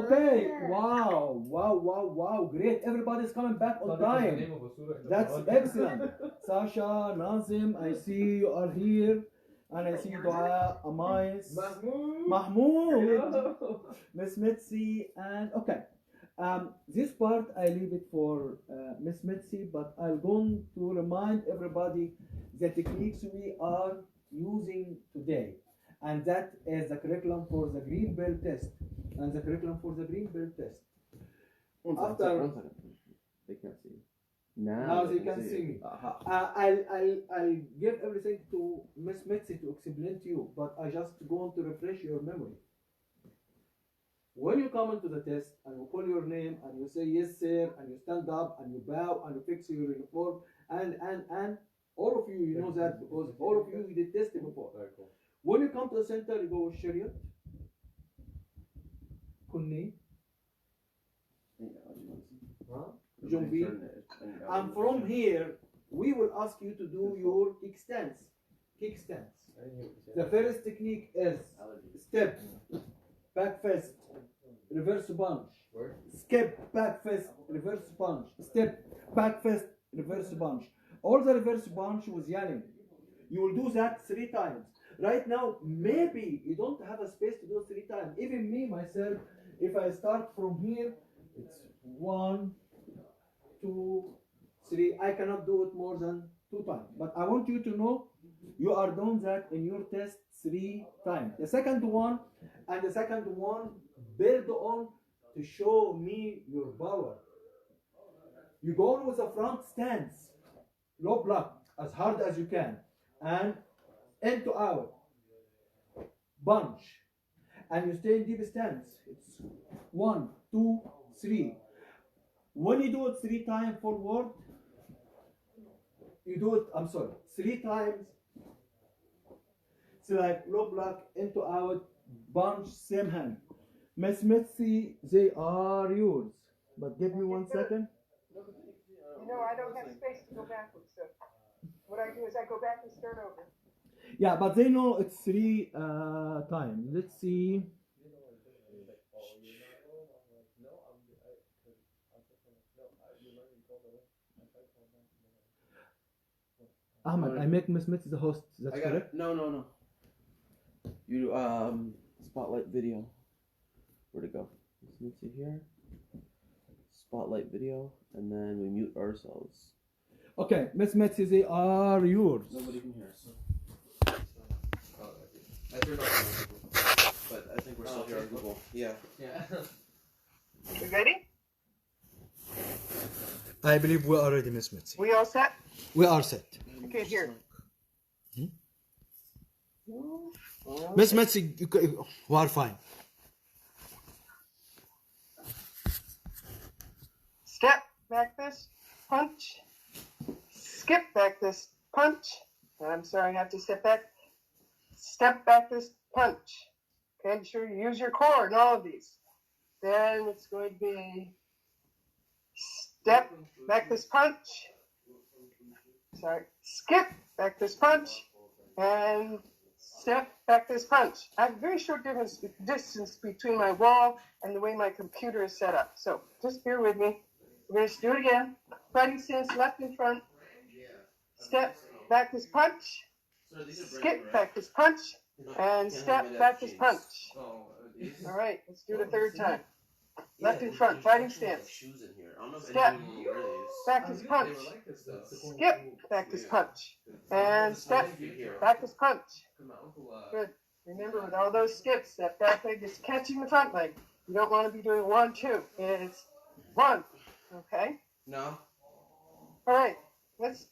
Okay, wow, great. Everybody's coming back on time. That's excellent. Sasha, Nazim, I see you are here. And I see Dua, Amais, Mahmoud, Miss Mitzi, and okay. This part I leave it for Miss Mitzi, but I'm going to remind everybody the techniques we are using today, and that is the curriculum for the green belt test, and the curriculum for the green belt test. One second. They can't see. Now they can see me. I'll give everything to Miss Mitzi to explain to you, but I just want to refresh your memory. When you come into the test and you call your name and you say yes sir and you stand up and you bow and you fix your uniform and all of you know that because all of you did test before. When you come to the center you go with Shariat, Kunni, Jumbi, and from here we will ask you to do your kickstands. The first technique is step, back fist, reverse punch, skip, back fist, reverse punch, step, back fist, reverse punch. All the reverse punch was yelling. You will do that 3 times. Right now, maybe you don't have a space to do 3 times. Even me, myself, if I start from here, it's 1, 2, 3. I cannot do it more than 2 times. But I want you to know you are doing that in your test 3 times. The second one build on to show me your power. You go on with a front stance, low block as hard as you can, and into out, bunch, and you stay in deep stance. It's 1, 2, 3. When you do it 3 times forward, you do it, 3 times. It's like low block, into out, bunch, same hand. Miss Mitzi, they are yours. But give me 1 second. You know, I don't have space to go backwards, so what I do is I go back and start over. Yeah, but they know it's 3 times. Let's see. Ahmed, I make Miss Mitzi the host. That's correct? No. You spotlight video. Where'd it go? Miss Mitzi here. Spotlight video, and then we mute ourselves. Okay, Miss Mitzi, they are yours. Nobody can hear us. So. I turned off Google, but I think we're still here on Google. Yeah. You ready? I believe we are ready, Miss Mitzi. We all set? We are set. Okay, here. Miss Mitzi, we are fine. Step back this, punch. Skip back this, punch. I'm sorry, I have to step back. Step back this, punch. Okay, be sure you use your core in all of these. Then it's going to be step back this, punch. Skip back this, punch. And step back this, punch. I have a very short distance between my wall and the way my computer is set up. So just bear with me. We're going to do it again. Fighting stance, left in front. Step back this, punch. Skip back this, punch. And step back this, punch. All right, let's do it a 3rd time. Left in front, fighting stance. Step back this, punch. Skip back this, punch. And step back this, punch. Good. Remember, with all those skips, that back leg is catching the front leg. You don't want to be doing 1, 2. It's 1. Okay? No. All right. Let's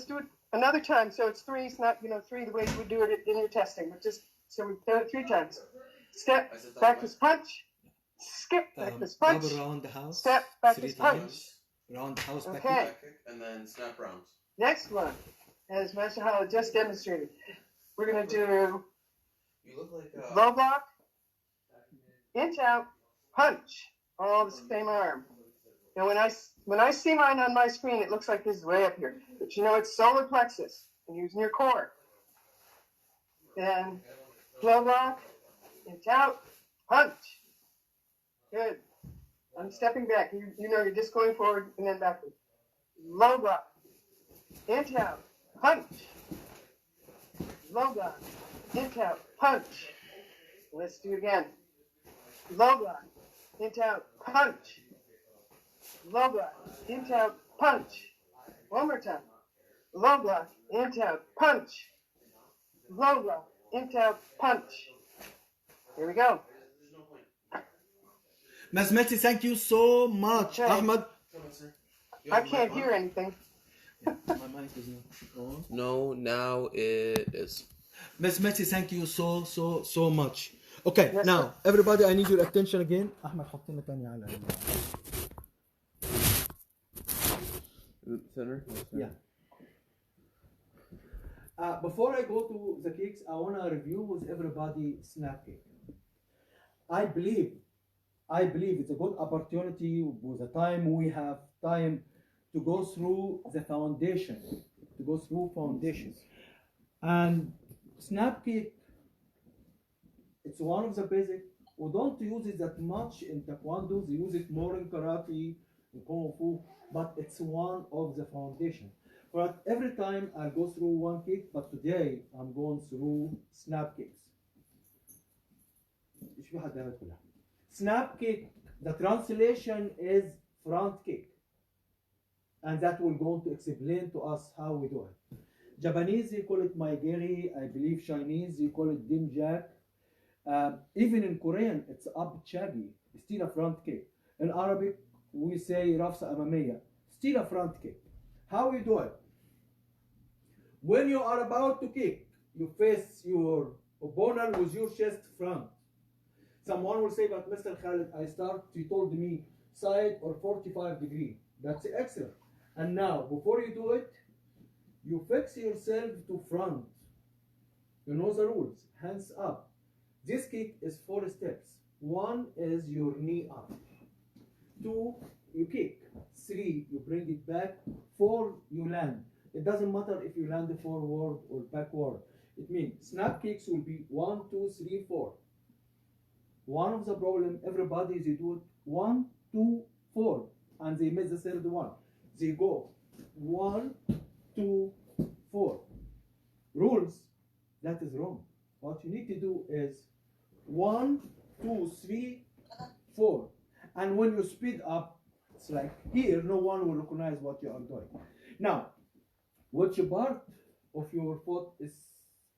do it another time. So it's 3. It's not 3 the way you would do it in your testing, but just so we've done it 3 times. Step back this, punch. Skip back this, punch. Around the house. Step back 3 this, times. punch. Around the house. Okay. Back kick, and then snap round. Next one, as Master Hala just demonstrated, we're going to do You look like low block, inch out, punch, all the same arm. Now when I see mine on my screen, it looks like this is way up here, but you know it's solar plexus. You're using your core. Then low block, inch out, punch. Good. I'm stepping back. You know, you're just going forward and then backward. Low block. Into out. Punch. Low block. Into out. Punch. Let's do it again. Low block. Into out. Punch. Low block. Into out. Punch. One more time. Low block. Into out. Punch. Low block. Into out. Punch. Here we go. Ms. Melty, thank you so much. Okay. Ahmed. I can't hear anything. My mic is not on. No, now it is. Ms. Melty, thank you so much. Okay, Yes, now sir. everybody, I need your attention again. Ahmed, حط لنا تاني على Center? Yeah. Before I go to the cakes, I want to review with everybody snap cake. I believe it's a good opportunity with the time we have time to go through the foundation, And snap cake, it's one of the basic. We don't use it that much in Taekwondo. They use it more in Karate, in Kung Fu, but it's one of the foundation. But every time I go through one cake, but today I'm going through snap cakes. Snap cake, the translation is front cake. And that will go to explain to us how we do it. Japanese, they call it maigeri. I believe Chinese, they call it dimjak. Even in Korean, it's up chagi, still a front cake. In Arabic, we say rafsa amamiya, still a front cake. How we do it? When you are about to kick, you face your opponent with your chest front. Someone will say, but Mr. Khalid, you told me side or 45 degree. That's excellent. And now, before you do it, you fix yourself to front. You know the rules, hands up. This kick is 4 steps. 1 is your knee up. 2, you kick. 3, you bring it back. 4, you land. It doesn't matter if you land forward or backward. It means snap kicks will be 1, 2, 3, 4. One of the problem, everybody, they do it 1, 2, 4, and they miss the third one. They go 1, 2, 4. Rules, that is wrong. What you need to do is 1, 2, 3, 4. And when you speed up, it's like here, no one will recognize what you are doing. Now, which part of your foot is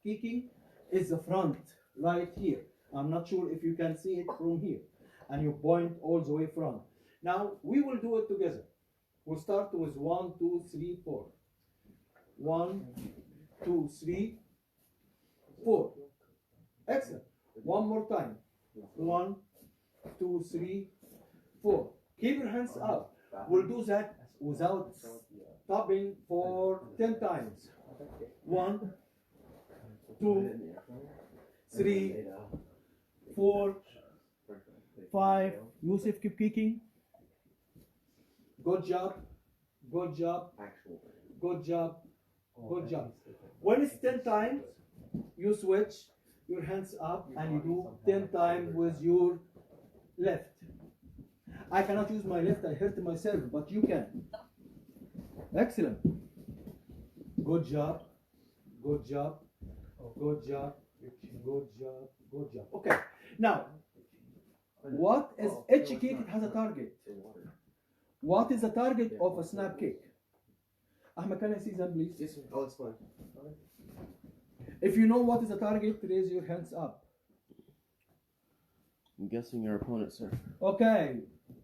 kicking is the front, right here. I'm not sure if you can see it from here. And you point all the way front. Now, we will do it together. We'll start with 1, 2, 3, 4. 1, 2, 3, 4. Excellent. One more time. 1, 2, 3, 4. Keep your hands up. We'll do that without stopping for 10 times. 1, 2, 3, 4, 5. Yusuf, keep kicking. Good job. Good job. Good job. Good job. When it's 10 times, you switch your hands up and you do 10 times with your left. I cannot use my left, I hurt myself, but you can. Excellent. Good job. Good job. Good job. Good job. Good job. Okay. Now, what is each kick? It has a target. What is the target of a snap kick? Ahmed, can I see them, please? Yes, sir. I'll explain. If you know what is the target, raise your hands up. I'm guessing your opponent, sir. Okay.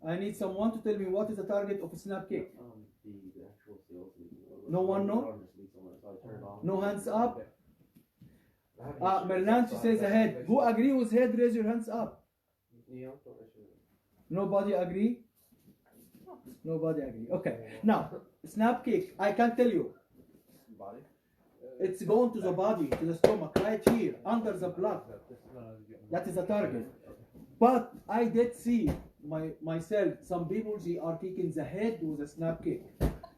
I need someone to tell me what is the target of a snap kick. No one know? No hands up? Merlanchi says head. Who agree with head? Raise your hands up. Nobody agree? Nobody agree. Okay. Now, snap kick. I can tell you. It's going to the body, to the stomach, right here, under the blood. That is the target. But I did see myself, some people, they are kicking the head with a snap kick.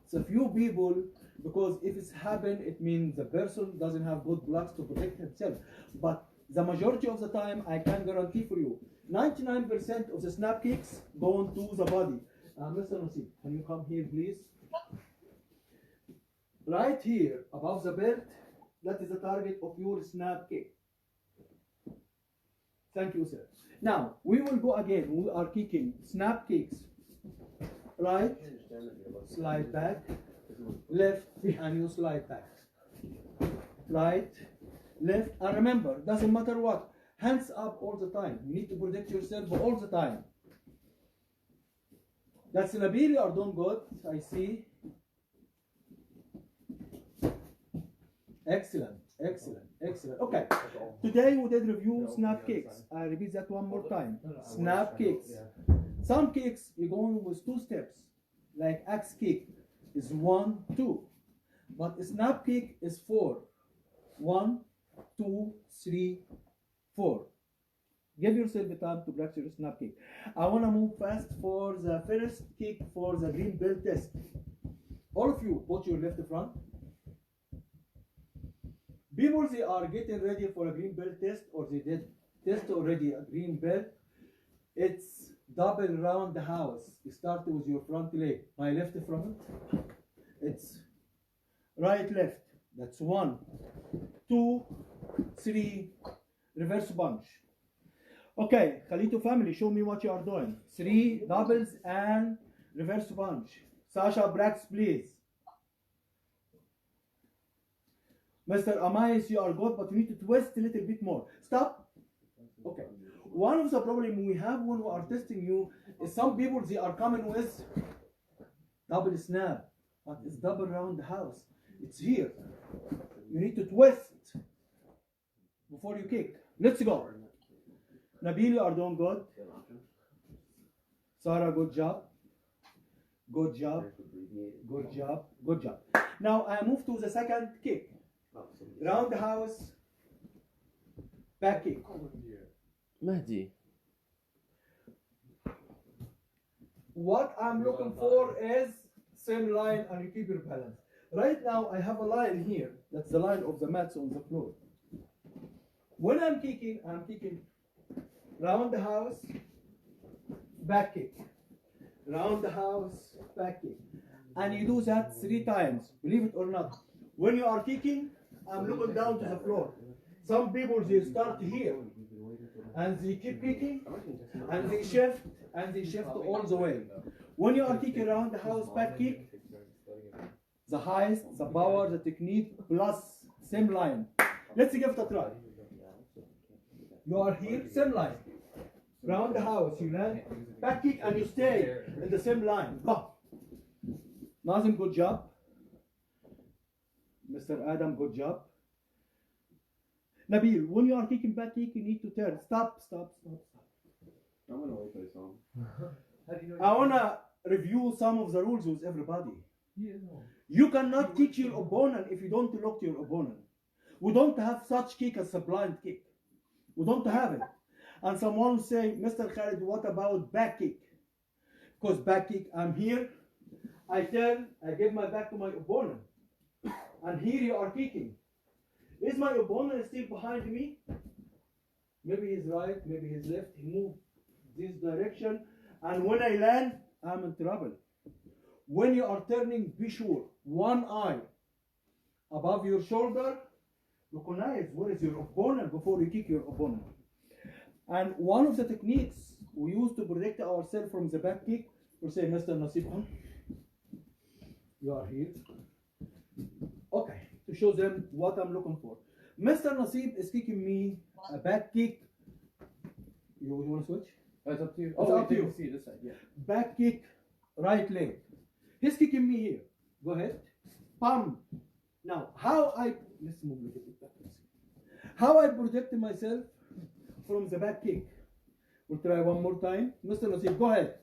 So few people, because if it's happened, it means the person doesn't have good blocks to protect himself. But the majority of the time, I can guarantee for you, 99% of the snap kicks go into the body. Mr. Nasib, can you come here, please? Right here, above the belt, that is the target of your snap kick. Thank you, sir. Now, we will go again. We are kicking snap kicks. Right, slide back, left, and you slide back. Right, left, and remember, doesn't matter what, hands up all the time. You need to protect yourself all the time. That's Nabil, you are doing good, I see. Excellent, excellent, excellent. Okay, today we did review snap kicks. I repeat that one more time. Snap kicks. Some kicks, you go on with 2 steps, like axe kick is 1, 2. But a snap kick is 4. 1, 2, 3, 4. Give yourself the time to practice your snap kick. I want to move fast for the first kick for the green belt test. All of you, put your left front. People, they are getting ready for a green belt test, or they did test already a green belt. It's double round the house. You start with your front leg. My left front. It's right left. That's 1, 2, 3. Reverse punch. Okay, Khalito family, show me what you are doing. 3 doubles and reverse punch. Sasha Brax, please. Mr. Amais, you are good, but you need to twist a little bit more. Stop. Okay. One of the problems we have when we are testing you is some people, they are coming with double snap, but it's double round the house. It's here. You need to twist before you kick. Let's go. Nabil, you are doing good. Sarah, good job. Good job. Good job. Good job. Now I move to the second kick. Round the house. Back kick. Mahdi. What I'm looking for is same line, and you keep your balance. Right now I have a line here. That's the line of the mats on the floor. When I'm kicking round the house, back kick. Round the house, back kick. And you do that 3 times, believe it or not. When you are kicking, I'm looking down to the floor. Some people, they start here, and they keep kicking, and they shift all the way. When you are kicking around the house, back kick, the highest, the power, the technique, plus same line. Let's give it a try. You are here, same line. Round the house, you land, back kick, and you stay in the same line. Go. Nazim, good job. Mr. Adam, good job. Nabil, when you are kicking back kick, you need to turn. Stop. I'm gonna wait for the song. I wanna review some of the rules with everybody. You cannot kick your opponent if you don't look to your opponent. We don't have such kick as a blind kick. We don't have it. And someone will say, Mr. Khalid, what about back kick? Because back kick, I'm here, I turn, I give my back to my opponent. And here you are kicking. Is my opponent still behind me? Maybe he's right, maybe he's left. He moved this direction. And when I land, I'm in trouble. When you are turning, be sure, one eye above your shoulder, recognize where is your opponent before you kick your opponent. And one of the techniques we use to protect ourselves from the back kick, we say, Mr. Nasib, you are here. Okay, to show them what I'm looking for. Mr. Nasib is kicking me a back kick. You want to switch? It's up to you. It's up to you. See this side, yeah. Back kick, right leg. He's kicking me here. Go ahead. Pam. Now, let's move a little bit back. How I protect myself from the back kick. We'll try one more time. Mr. Nasib, go ahead.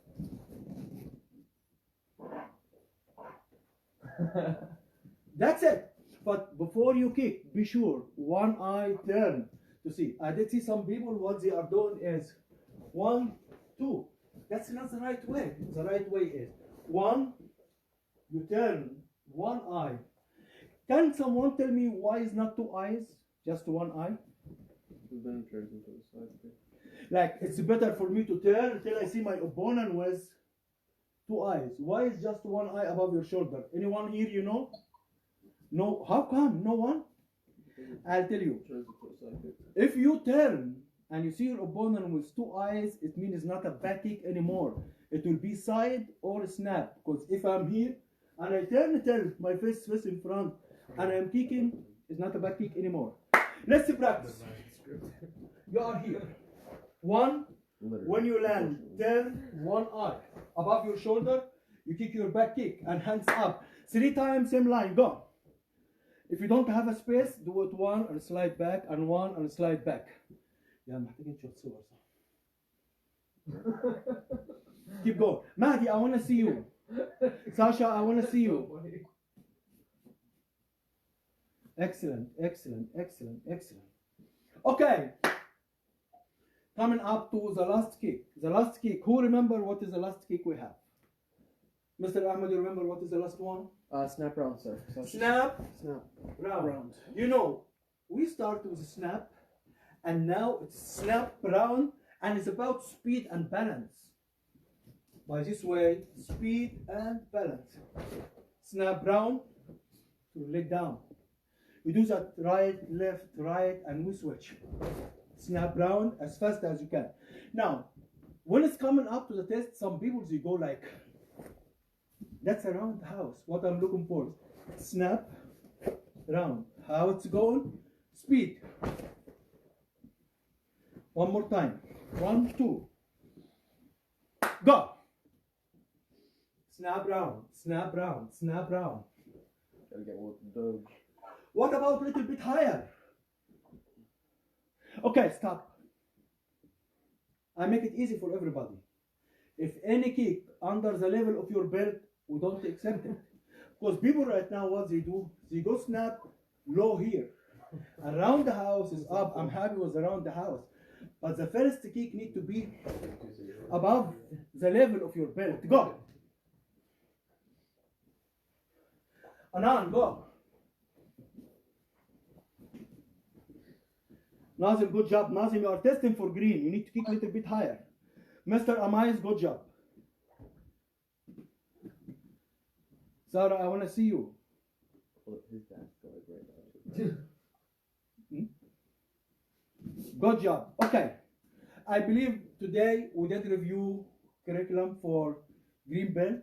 That's it. But before you kick, be sure, one eye turn to see. I did see some people, what they are doing is 1, 2. That's not the right way. The right way is 1, you turn one eye. Can someone tell me why is not 2 eyes, just one eye? Like it's better for me to turn until I see my opponent with 2 eyes. Why is just 1 eye above your shoulder? Anyone here you know? No. How come? No one? I'll tell you. If you turn and you see your opponent with 2 eyes, it means it's not a back kick anymore. It will be side or snap. Because if I'm here and I turn my face in front and I'm kicking, it's not a back kick anymore. Let's practice. You are here. 1, when you land, turn 1 eye above your shoulder, you kick your back kick and hands up. 3 times, same line, go. If you don't have a space, do it 1 and slide back and 1 and slide back. Yeah, محتاجين شوت صور صح. Keep going. Mahdi, I want to see you. Sasha, I want to see you. Excellent, excellent, excellent, excellent. Okay. Coming up to the last kick. The last kick. Who remember what is the last kick we have? Mr. Ahmed, you remember what is the last one? Snap round, sir. Snap. Snap. Round. You know, we start with snap, and now it's snap round, and it's about speed and balance. By this way, speed and balance. Snap round, to leg down. We do that right, left, right, and we switch. Snap round as fast as you can. Now, when it's coming up to the test, some people they go like, that's around the house. What I'm looking for. Snap round. How it's going? Speed. One more time. 1, 2. Go. Snap round. Snap round. Snap round. Gotta get more doge. What about a little bit higher? Okay, stop. I make it easy for everybody. If any kick under the level of your belt, we don't accept it. Because people right now, what they do, they go snap low here. Around the house is up. I'm happy with around the house. But the first kick need to be above the level of your belt. Go. Anan, go. Nazim, good job. Nazim, you are testing for green. You need to kick a little bit higher. Mr. Amais, good job. Sarah, I want to see you. His back's going right now. Good job. Okay. I believe today we did review curriculum for green belt.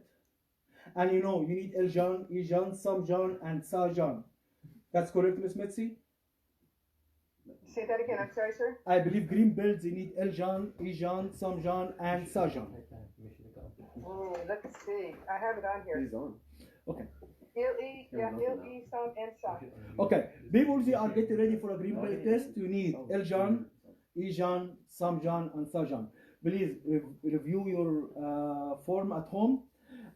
And you know, you need Eljan, Ejan, Samjan, and Sajan. That's correct, Miss Mitzi? Say that again. I'm sorry, sir. I believe green belts, you need Eljan, Ejan, Samjan, and Sajan. Let's see. I have it on here. He's on. Okay. Il-E, Sam, and Sam. Okay. People who are getting ready for a green belt test, you need Eljan, Ejan, Samjan, and Sajan. Please review your form at home.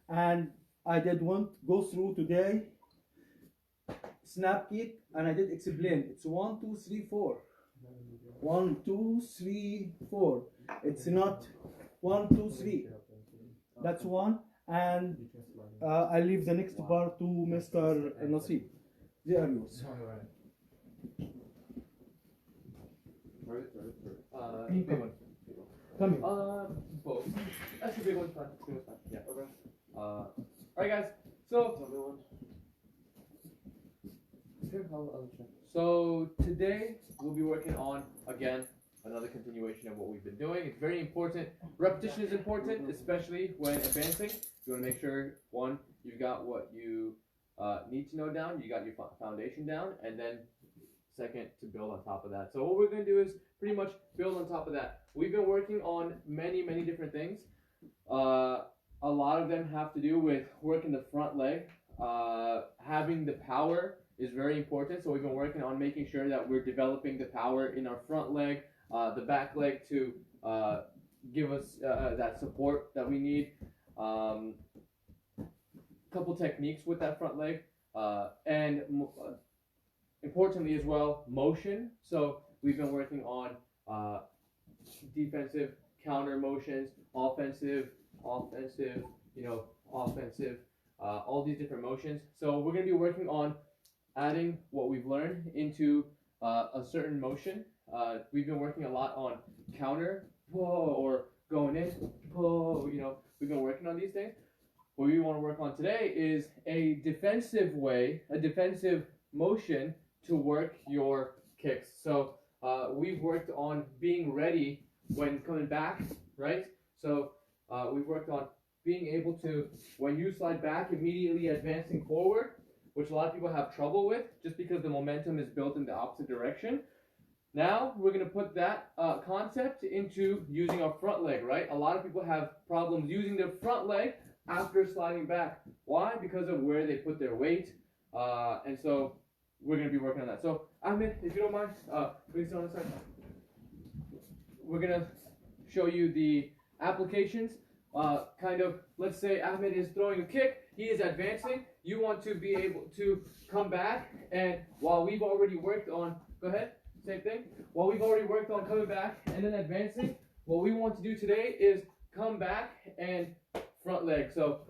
And I did want to go through today snap kick, and I did explain. It's 1, 2, 3, 4. 1, 2, 3, 4. It's not 1, 2, 3. That's one. And I leave the next part to Mr. Nasib. They are yours. Come in. Both. That should be one fun. Yeah. Okay. Alright guys, so today we'll be working on, again, another continuation of what we've been doing. It's very important. Repetition is important, especially when advancing. You want to make sure, one, you've got what you need to know down, you got your foundation down, and then second, to build on top of that. So what we're going to do is pretty much build on top of that. We've been working on many different things. A lot of them have to do with working the front leg. Having the power is very important, so we've been working on making sure that we're developing the power in our front leg, the back leg to give us that support that we need. Couple techniques with that front leg, and importantly as well, motion. So we've been working on defensive counter motions, offensive, offensive, all these different motions. So we're going to be working on adding what we've learned into a certain motion. We've been working a lot on counter or going in, you know, we've been working on these things. What we want to work on today is a defensive way, a defensive motion to work your kicks. So we've worked on being ready when coming back, right? So we've worked on being able to, when you slide back, immediately advancing forward, which a lot of people have trouble with just because the momentum is built in the opposite direction. Now we're going to put that concept into using our front leg, right? A lot of people have problems using their front leg after sliding back. Why? Because of where they put their weight. And so we're going to be working on that. So Ahmed, if you don't mind, please sit on the side. We're going to show you the applications. Let's say Ahmed is throwing a kick, he is advancing. You want to be able to come back, and while we've already worked on, go ahead, same thing. While we've already worked on coming back and then advancing, what we want to do today is come back and front leg. So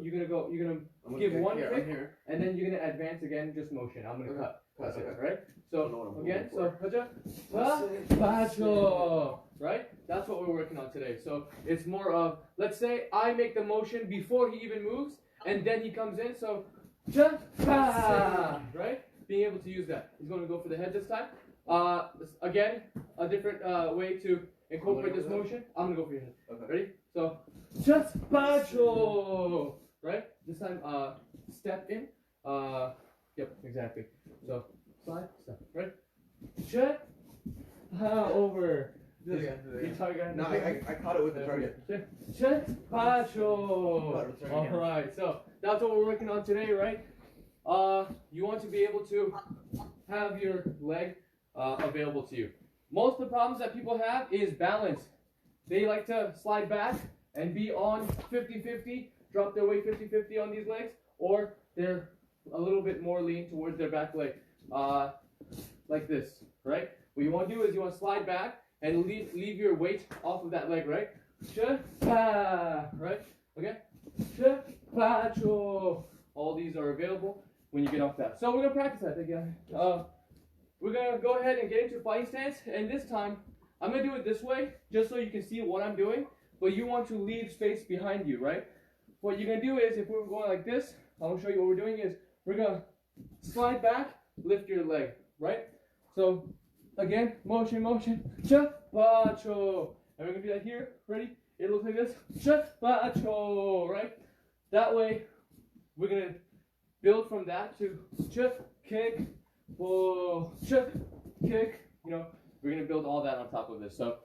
you're gonna give one kick, and then you're gonna advance again, just motion. I'm gonna cut it, right? So again, right? That's what we're working on today. So it's more of, let's say I make the motion before he even moves, and then he comes in. So right? Being able to use that. He's going to go for the head this time. Again, a different way to incorporate this motion. I'm gonna go for your head. Okay. Ready? So right? This time step in. Yep, exactly. So slide, step, right? Over. No, I caught it with the target. Alright, so that's what we're working on today, right? You want to be able to have your leg available to you. Most of the problems that people have is balance. They like to slide back and be on 50-50, drop their weight 50-50 on these legs, or they're a little bit more lean towards their back leg, like this, right? What you want to do is you want to slide back and leave your weight off of that leg, right? Right? Okay? All these are available when you get off that. So we're going to practice that again. We're going to go ahead and get into fighting stance, and this time I'm going to do it this way just so you can see what I'm doing, but you want to leave space behind you, right? What you're going to do is, if we're going like this, I'm going to show you what we're doing is we're going to slide back, lift your leg, right? So again, motion, cha-pa-cho. And we're going to do that here. Ready? It looks like this. Cha-pa-cho, right? That way, we're going to build from that to cha-kick, cha-kick. You know, we're going to build all that on top of this. So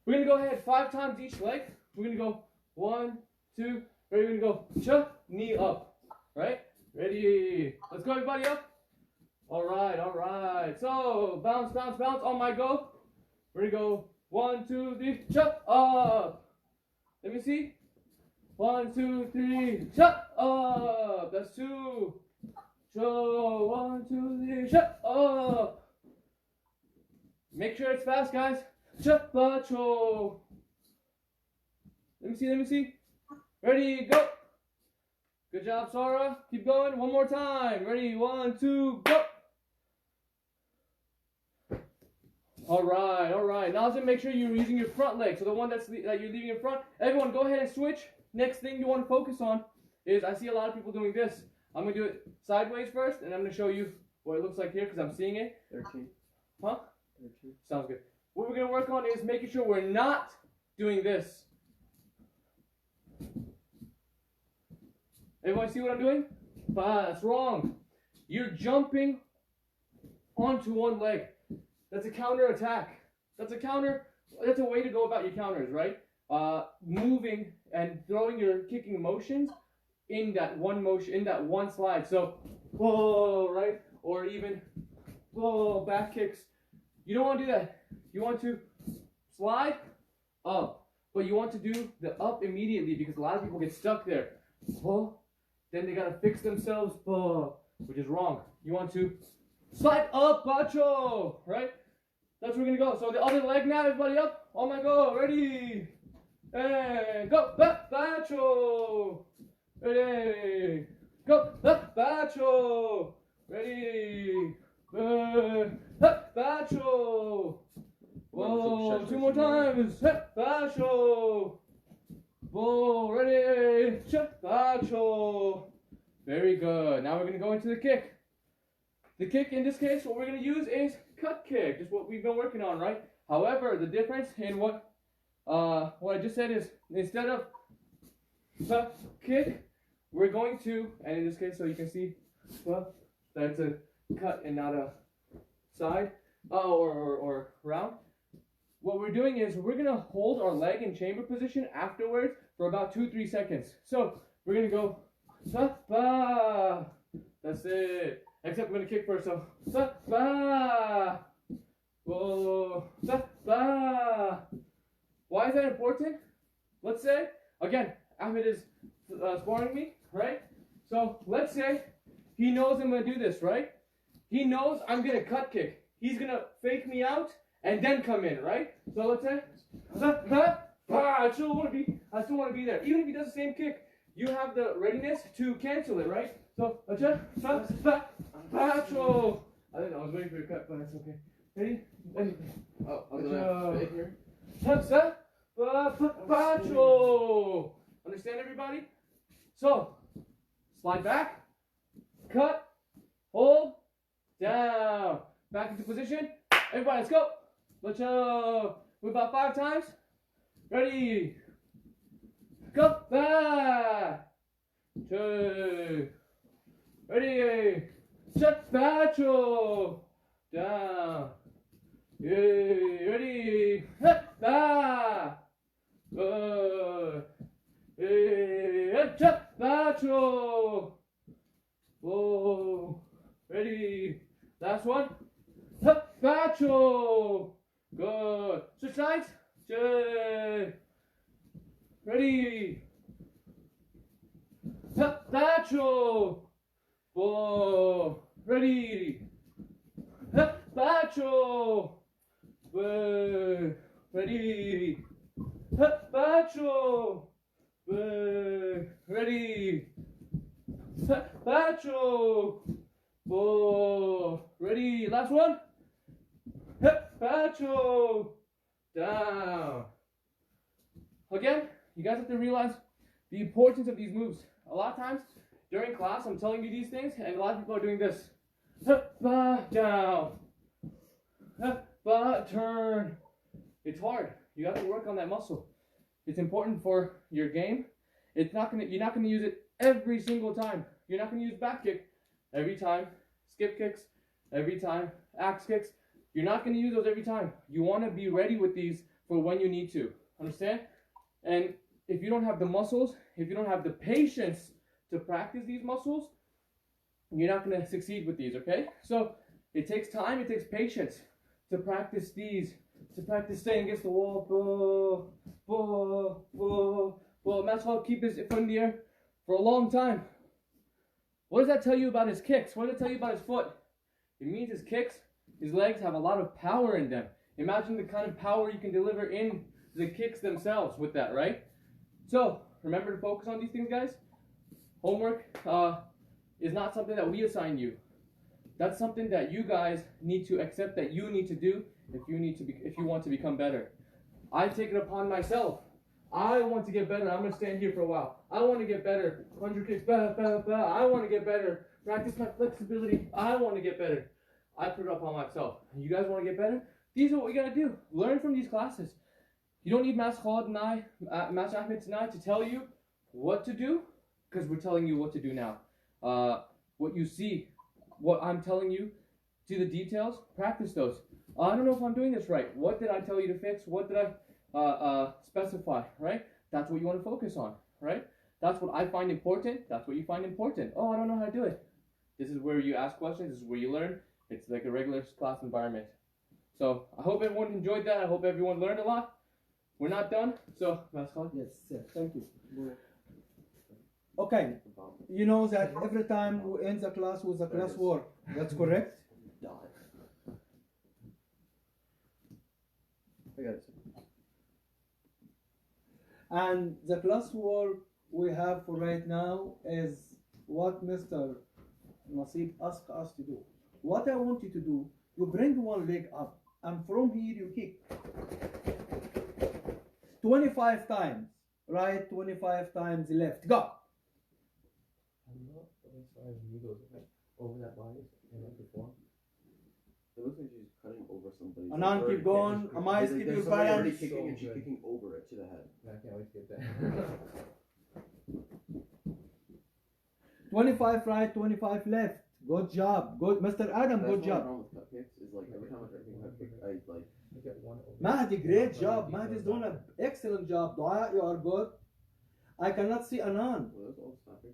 we're going to go ahead 5 times each leg. We're going to go 1, 2, ready? We're going to go cha, knee up, right? Ready? Let's go, everybody, up. All right. So bounce on my go. We're gonna go 1, 2, 3, jump up. Let me see. 1, 2, 3, jump up. That's 2. So 1, 2, 3, jump up. Make sure it's fast, guys. Jump up. Let me see. Ready, go. Good job, Sora. Keep going. One more time. Ready, 1, 2, go. All right. Now let's make sure you're using your front leg. So the one that you're leaving in front. Everyone, go ahead and switch. Next thing you want to focus on is, I see a lot of people doing this. I'm going to do it sideways first, and I'm going to show you what it looks like here because I'm seeing it. 13. Huh? 13. Sounds good. What we're going to work on is making sure we're not doing this. Everyone see what I'm doing? That's wrong. You're jumping onto one leg. That's a counter attack. That's a way to go about your counters, right? Moving and throwing your kicking motions in that one motion, in that one slide. So, whoa, right? Or even, whoa, back kicks. You don't want to do that. You want to slide up, but you want to do the up immediately because a lot of people get stuck there. Whoa. Then they gotta fix themselves, which is wrong. You want to slide up, bacho, right? That's where we're gonna go. So the other leg now, everybody up. On my go, ready, and go, bacho, ready, go, bacho, ready, bacho, Whoa, two more times. Hep, bacho. Whoa, ready. Chep, bacho. Very good. Now we're going to go into the kick. The kick in this case, what we're going to use is cut kick. Just what we've been working on, right? However, the difference in what I just said is instead of cut kick, we're going to, and in this case, so you can see, well, that's a cut and not a side or round. What we're doing is we're going to hold our leg in chamber position afterwards for about 2-3 seconds. So we're going to go, ba. That's it. Except we're going to kick first. So, ba. Whoa, ba. Why is that important? Let's say, again, Ahmed is sparring me, right? So let's say he knows I'm going to do this, right? He knows I'm going to cut kick. He's going to fake me out and then come in, right? So let's say, I still want to be there. Even if he does the same kick, you have the readiness to cancel it, right? So, I think I was waiting for your cut, but that's okay. Ready? Oh, I'm gonna fit here. Understand, everybody? So, slide back, cut, hold, down, back into position. Everybody, let's go. Let's go. About 5 times. Ready? Go back. 2. Ready? Step back. Down. Yay. Ready? Step back. Good. Step back. Whoa. Ready? Last one. Step back. Good. Switch sides. Ready? Bacho. Whoa. Ready? Bacho. Ready? Bacho. Ready? Bacho. Whoa. Ready? Last one. Bacho. Down. Again, you guys have to realize the importance of these moves. A lot of times during class, I'm telling you these things, and a lot of people are doing this. Down. Turn. It's hard. You have to work on that muscle. It's important for your game. You're not gonna use it every single time. You're not gonna use back kick every time. Skip kicks every time. Axe kicks. You're not gonna use those every time. You want to be ready with these for when you need to. Understand? And if you don't have the muscles, if you don't have the patience to practice these muscles, you're not going to succeed with these, okay? So it takes time, it takes patience to practice these, to practice staying against the wall. Mashallah, keep his foot in the air for a long time. What does that tell you about his kicks? What does it tell you about his foot? It means his kicks, his legs have a lot of power in them. Imagine the kind of power you can deliver in the kicks themselves with that, right? So, remember to focus on these things, guys. Homework is not something that we assign you. That's something that you guys need to accept that you need to do if you want to become better. I take it upon myself. I want to get better. I'm going to stand here for a while. I want to get better. 100 kicks, I want to get better. Practice my flexibility. I want to get better. I put it upon myself. You guys want to get better? These are what we got to do. Learn from these classes. You don't need Master Khalid and Master Ahmed tonight to tell you what to do, because we're telling you what to do now. What you see, what I'm telling you, see the details, practice those. I don't know if I'm doing this right. What did I tell you to fix? What did I specify, right? That's what you want to focus on, right? That's what I find important. That's what you find important. Oh, I don't know how to do it. This is where you ask questions. This is where you learn. It's like a regular class environment. So I hope everyone enjoyed that. I hope everyone learned a lot. We're not done, so Master Khalid. Yes, sir. Thank you. Okay, you know that every time we end the class with a classwork, that's correct? I got it. And the classwork we have for right now is what Mr. Nasib asked us to do. What I want you to do, you bring one leg up and from here you kick 25 times. Right, 25 times left. Go. I'm not really sorry when he goes like over that body and like before. It looks like she's cutting over somebody. Anan, keep going. Amais, keep your balance. Kicking and So she's good. kicking over it to the head. I can't wait to get there. 25 right, 25 left. Good job. Good, Mr. Adam, good job. Wrong with cut kicks is like every time I try to kick cut kick, I like. I get one over. Mahdi, great job. Mahdi is doing an excellent job. Dua, you are good. I cannot see Anan. Well, that's all stopping.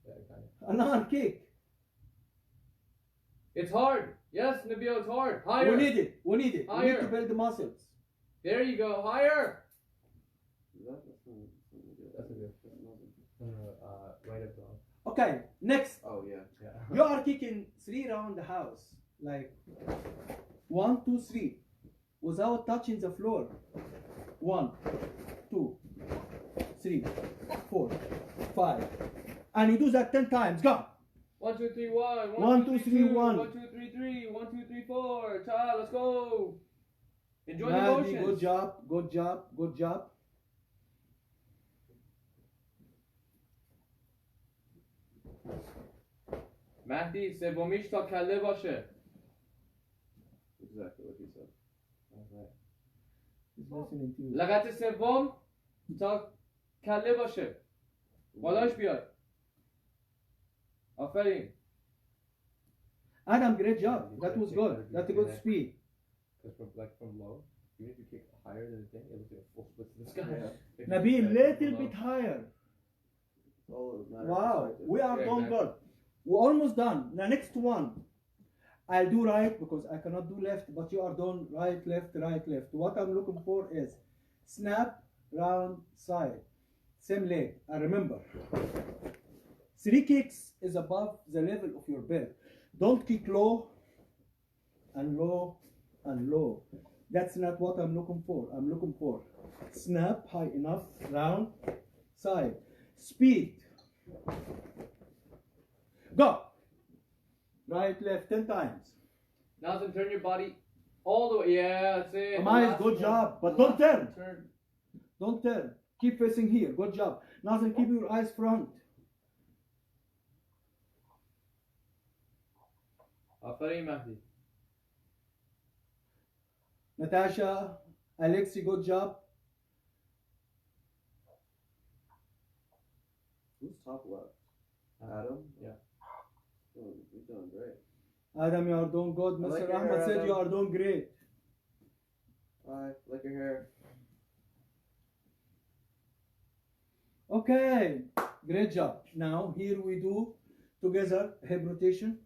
Yeah, kind of. Anan, kick. It's hard. Yes, Nabil, it's hard. Higher. We need it. We need it. We need Higher. to build the muscles. There you go. Higher. That's not good. That's a good. Right up wrong. Okay, next. Oh yeah. Yeah. You are kicking 3 around the house. Like 1, 2, 3. Without touching the floor. 1, 2, 3, 4, 5. And you do that 10 times. Go. 1, 2, 3, 1. 1, 2, 3, 1. 1, 2, 3, 3. 1, 2, 3, 4. Child, let's go. Enjoy the Mahdi, motions. good job. Good job. Good job. مهدی سومیش تا کله باشه. Exactly what he said. He's listening to you. لغت سوم تا کله باشه. بالاش بیاد. آفرین. Adam, great job. That was good. That's a good speed. Because from low, even if you kick higher than the thing, it looks like a full split to the sky. Yeah. If you Nabil, kick little below. bit higher. All it matters Wow, is perspective. we are Yeah, doing exactly. good. We're almost done. The next one, I'll do right because I cannot do left, but you are doing right, left, right, left. What I'm looking for is snap, round, side, same leg. And remember, 3 kicks is above the level of your belt. Don't kick low and low and low. That's not what I'm looking for. I'm looking for snap, high enough, round, side, speed. Go. Right, left, 10 times. Nazim, turn your body all the way. Yeah, that's it. Amais, Last good one. job. But don't turn. Turn. Don't turn. Keep facing here. Good job. Nazim, keep your eyes front. آفرین مهدی. Natasha, Alexi, good job. Who's top left? Adam? Yeah. Oh, you're doing great. Adam, you are doing good. I like Mr. your Ahmed hair, said Adam. you are doing great. Hi, like your hair. Okay, great job. Now here we do together hip rotation.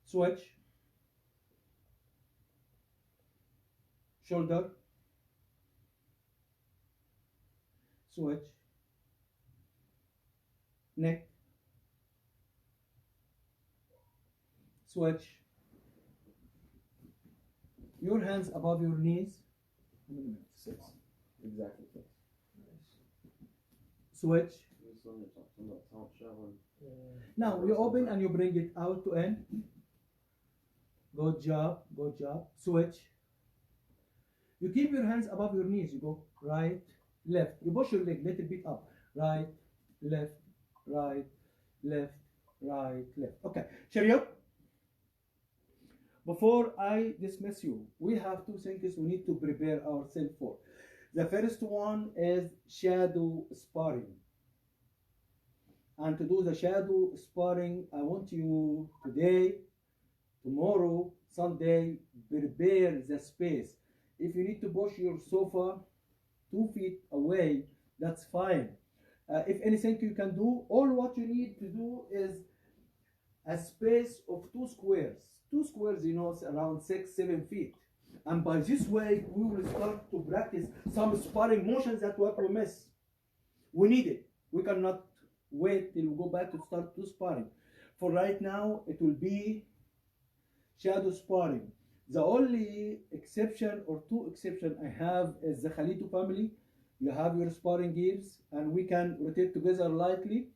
Switch. Shoulder. Switch. Neck. Switch. Your hands above your knees. How many minutes? 6. Exactly 6. Switch. This one is talking about top showing. Now you open and you bring it out to end. Good job, good job. Switch. You keep your hands above your knees. You go right, left. You push your leg little bit up. Right, left, right, left, right, left. Okay, Shariat. Before I dismiss you, we have 2 things we need to prepare ourselves for. The first one is shadow sparring. And to do the shadow sparring, I want you today, tomorrow, Sunday, prepare the space. If you need to push your sofa 2 feet away, that's fine. If anything you can do, all what you need to do is a space of 2 squares. 2 squares, you know, is around 6-7 feet. And by this way, we will start to practice some sparring motions. That's what we miss. We need it. We cannot wait till we go back to start to sparring. For right now, it will be shadow sparring. The only exception or 2 exceptions I have is the Khalidu family. You have your sparring gears and we can rotate together lightly.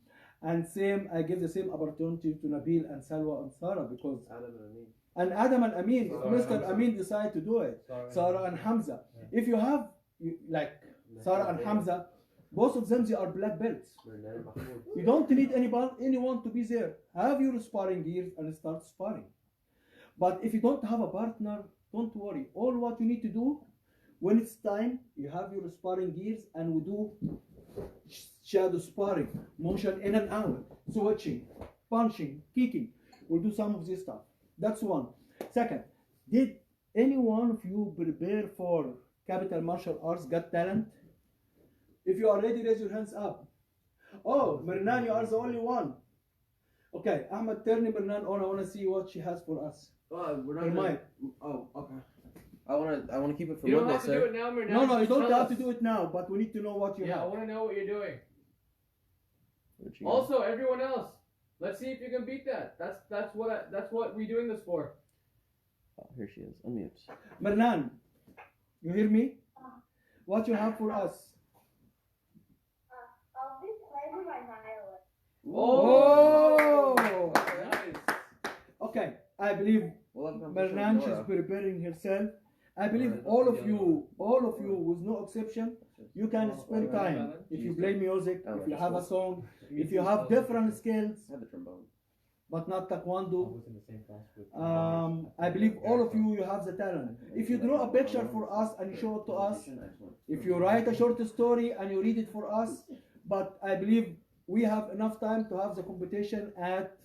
And same, I give the same opportunity to Nabil and Salwa and Sarah because Adam and Amin. and Adam and Amin, if Sarah Mr. and Hamza. Amin decide to do it, Sarah and Hamza. If you have like Sarah and Hamza, both of them they are black belts. You don't need anyone to be there. Have your sparring gears and start sparring. But if you don't have a partner, don't worry. All what you need to do when it's time, you have your sparring gears and we do shadow sparring, motion in and out, switching, punching, kicking. We'll do some of this stuff. That's one. Second, did any one of you prepare for Capital Martial Arts Got Talent? If you are ready, raise your hands up. Oh, Mirnan, you are the only one. Okay, Ahmed, turn Mirnan on. I want to see what she has for us. We're not Her gonna, mic. Oh, okay. I wanna keep it for You don't Monday, have to do sir. it now, Mirna. No, you don't Tell have us. to do it now, but we need to know what you Yeah, I have. want to know what you're doing. What you got? Also, everyone else, let's see if you can beat that. That's what we're doing this for. Oh, here she is. Unmute. Mirnan, you hear me? What you have for us? I'll be playing my violin. Oh! Nice. Okay, I believe We'll have a competition Mirnan, with she's Nora. preparing herself. I believe Alright, all of yeah. you, with no exception, you can spend time. If you play music, if you have a song, if you have different skills, I have the trombone. but not taekwondo, in the same class with I believe all of you have the talent. If you draw a picture for us and you show it to us, if you write a short story and you read it for us, but I believe we have enough time to have the competition at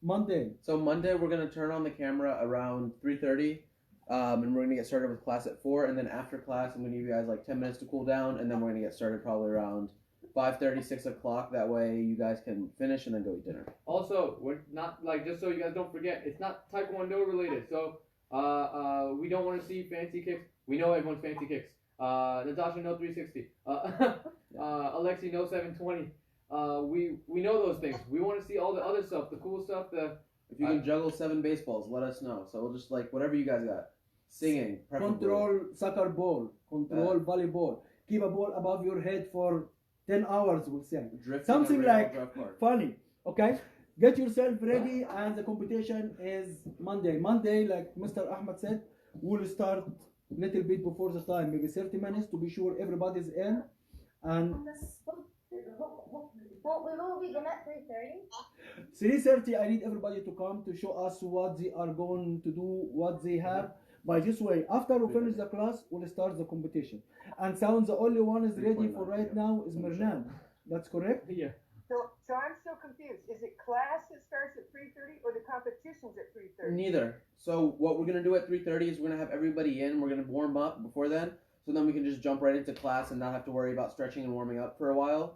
Monday. So Monday we're gonna turn on the camera around 3:30, and we're gonna get started with class at 4, and then after class I'm gonna give you guys like 10 minutes to cool down, and then we're gonna get started probably around 5:30, 6 o'clock. That way you guys can finish and then go eat dinner. Also, we're not like, just so you guys don't forget, it's not Taekwondo related. So we don't want to see fancy kicks. We know everyone's fancy kicks. Natasha, no 360. Alexi, no 720. We know those things. We want to see all the other stuff, the cool stuff. If you can juggle 7 baseballs, let us know. So we'll just like whatever you guys got. Singing, preferably. Control soccer ball, control volleyball, keep a ball above your head for 10 hours, we'll say. Drifting Something every like draft card. funny, okay? Get yourself ready, and the competition is Monday. Monday, like Mr. Ahmed said, we'll start a little bit before the time, maybe 30 minutes to be sure everybody's in. And Well, we will begin at 3:30. 3:30, I need everybody to come to show us what they are going to do, what they have. By this way, after we finish the class, we'll start the competition. And sounds the only one is ready for right now is Mirnan. That's correct? Yeah. So I'm still confused. Is it class that starts at 3:30 or the competition's at 3:30? Neither. So what we're gonna do at 3:30 is we're gonna have everybody in. We're gonna warm up before then, so then we can just jump right into class and not have to worry about stretching and warming up for a while.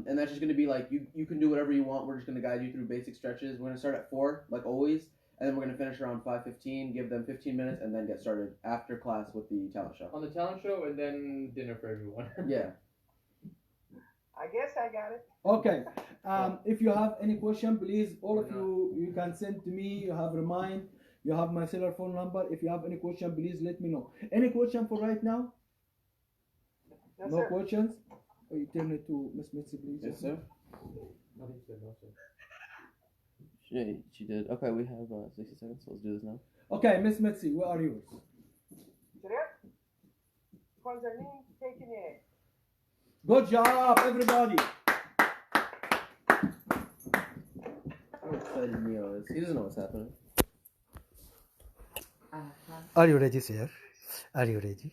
And that's just gonna be like you can do whatever you want. We're just gonna guide you through basic stretches. We're gonna start at 4, like always, and then we're gonna finish around 5:15. Give them 15 minutes, and then get started after class with the talent show. On the talent show, and then dinner for everyone. Yeah. I guess I got it. Okay. If you have any question, please, all of you can send to me. You have Remind. You have my cellular phone number. If you have any question, please let me know. Any question for right now? No, No sir. questions? Oh, you turn it to Miss Mitzi, please. Yes, sir. Nothing said, no sir. She did. Okay, we have 60 seconds. So let's do this now. Okay, Miss Mitzi, where are yours? Today, Kwanzaa taking it. Good job, everybody. How excited Neo is. He doesn't know what's happening. Are you ready, sir? Are you ready?